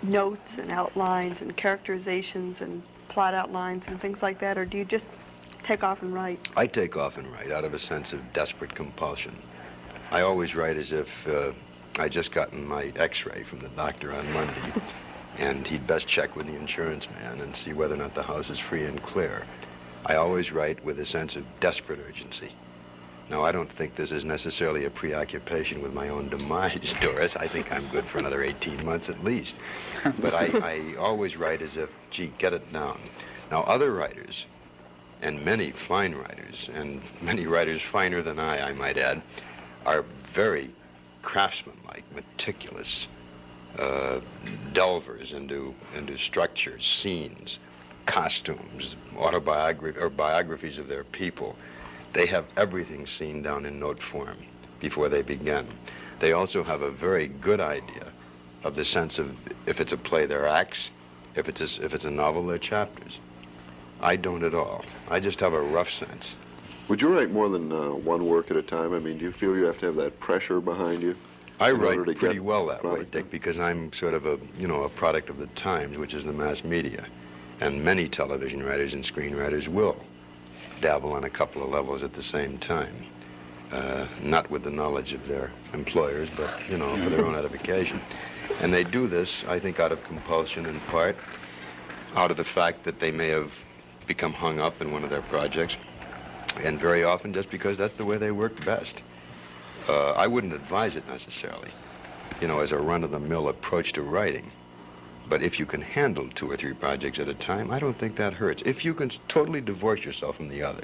notes and outlines and characterizations and plot outlines and things like that, or do you just take off and write? I take off and write out of a sense of desperate compulsion. I always write as if I just gotten my x-ray from the doctor on Monday, and he'd best check with the insurance man and see whether or not the house is free and clear. I always write with a sense of desperate urgency. Now, I don't think this is necessarily a preoccupation with my own demise, Doris. I think I'm good for another 18 months at least. But I always write as if, gee, get it down. Now, other writers, and many fine writers, and many writers finer than I might add, are very craftsmanlike, meticulous, delvers into structures, scenes, costumes, biographies of their people. They have everything seen down in note form before they begin. They also have a very good idea of the sense of, if it's a play, they're acts, if it's a novel, they're chapters. I don't at all. I just have a rough sense. Would you write more than one work at a time? I mean, do you feel you have to have that pressure behind you? I write pretty well that way, Dick, because I'm sort of a product of the times, which is the mass media. And many television writers and screenwriters will dabble on a couple of levels at the same time. Not with the knowledge of their employers, but, for their own edification. And they do this, I think, out of compulsion in part, out of the fact that they may have become hung up in one of their projects, and very often just because that's the way they work best. I wouldn't advise it necessarily, as a run-of-the-mill approach to writing. But if you can handle 2 or 3 projects at a time, I don't think that hurts. If you can totally divorce yourself from the other,